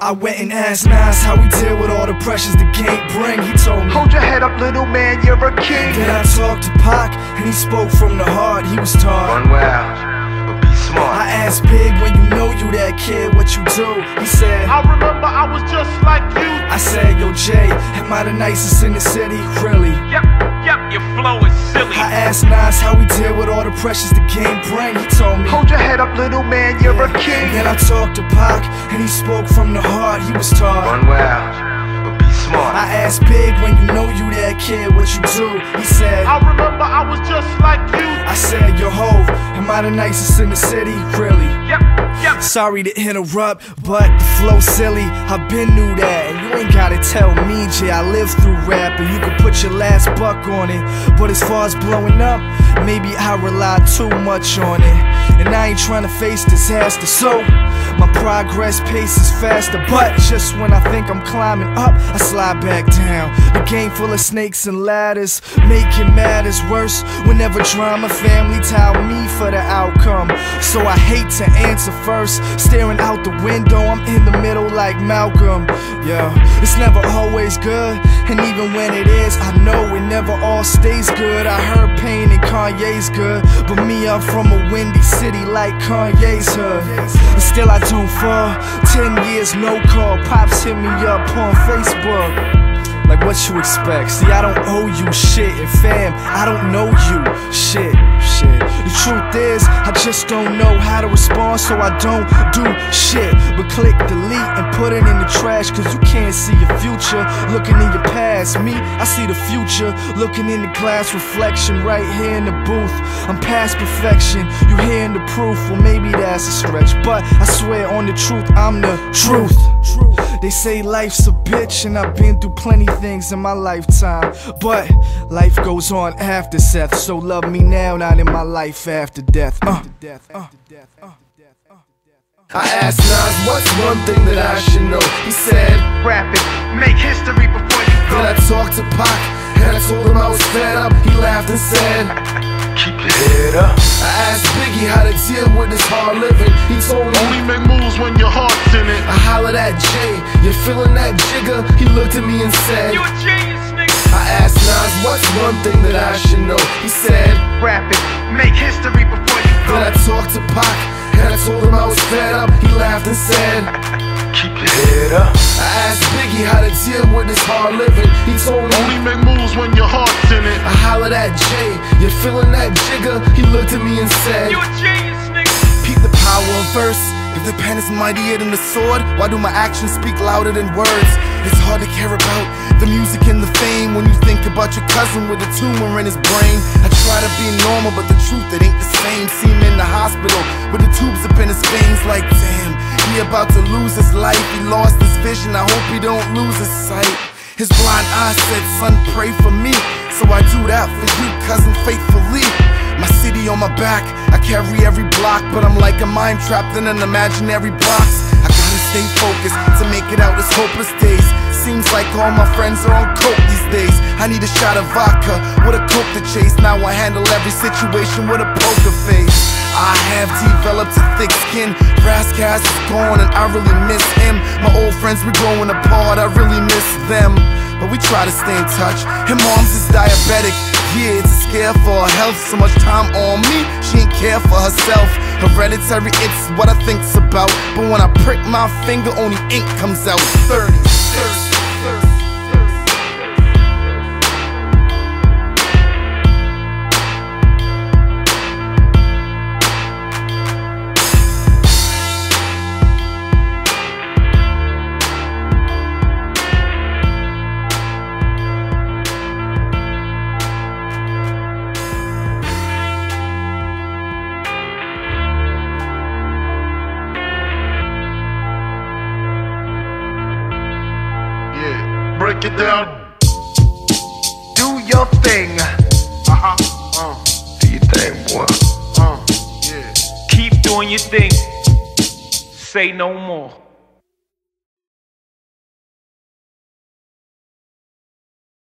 I went and asked Nas how he deal with all the pressures the game bring. He told me, hold your head up, little man, you're a king. Then I talked to Pac, and he spoke from the heart. He was taught, run wild, but be smart. I asked Big, when you know you that kid, what you do? He said, I remember I was just like you. I said, yo Jay, am I the nicest in the city? Really? Yep, your flow is silly. I asked Nas how he deal with all the pressures the game bring. He told me, hold your head up, little man, you're a king. Then I talked to Pac, and he spoke from the heart. He was taught, run wild, but be smart. I asked Big, when you know you that kid, what you do? He said, I remember I was just like you. I said, yo Hov, am I the nicest in the city? Really? Yep. Sorry to interrupt, but the flow silly. I been knew that, and you ain't gotta tell me, Jay. I lived through rap, and you can put your last buck on it. But as far as blowing up, maybe I rely too much on it, and I ain't trying to face disaster, so my progress pace is faster. But just when I think I'm climbing up, I slide back down. The game full of snakes and ladders, making matters worse whenever drama family tell me for the outcome. So I hate to answer first, staring out the window, I'm in the middle like Malcolm. Yeah, it's never always good, and even when it is, I know it never all stays good. I heard Pain and Kanye's good, but me, I'm from a windy city like Kanye's hood, and still I don't fall. 10 years no call, Pops hit me up on Facebook. Like what you expect? See, I don't owe you shit, and fam, I don't know you shit. The truth is, I just don't know how to respond, so I don't do shit but click delete and put it in the trash. Cause you can't see your future looking in your past. Me, I see the future looking in the glass reflection right here in the booth. I'm past perfection, you hearing the proof. Well, maybe that's a stretch, but I swear on the truth, I'm the truth. They say life's a bitch, and I've been through plenty things in my lifetime, but life goes on after Seth. So love me now, not in my life after death. I asked Nas, what's one thing that I should know? He said, rap it, make history before you go. Then I talked to Pac, and I told him I was fed up. He laughed and said, keep your head up. I asked Biggie how to deal with this hard living. He told me, only make moves when your heart's in it. I hollered at Jay, you feeling that jigger? He looked at me and said, you a genius, nigga. I asked Nas, what's one thing that I should know? He said, rap it, make history before you go. Then I talked to Pac, and I told him I was fed up. He laughed and said, keep your head up. I asked Biggie how to deal with this hard living. He told me, only make moves when your heart's in it. I hollered at Jay, you feeling that jigger? He looked at me and said, you a genius, nigga. Peep the power of verse. If the pen is mightier than the sword, why do my actions speak louder than words? It's hard to care about the music and the fame when you think about your cousin with a tumor in his brain. I try to be normal, but the truth, it ain't the same. See him in the hospital with the tubes up in his veins, like damn, he about to lose his life. He lost his vision, I hope he don't lose his sight. His blind eye said, son, pray for me. So I do that for you, cousin, faithfully. My city on my back, I carry every block, but I'm like a mind trapped in an imaginary box. I gotta stay focused to make it out this hopeless days. Seems like all my friends are on coke these days. I need a shot of vodka with a coke to chase. Now I handle every situation with a poker face. I have developed a thick skin. Rascas is gone and I really miss him. My old friends, we growing apart, I really miss them, but we try to stay in touch. Her mom's is diabetic, yeah, it's a scare for her health. So much time on me, she ain't care for herself. Hereditary, it's what I think's about, but when I prick my finger, only ink comes out. 30. Break it down. Do your thing. Do your thing, boy. Yeah. Keep doing your thing. Say no more.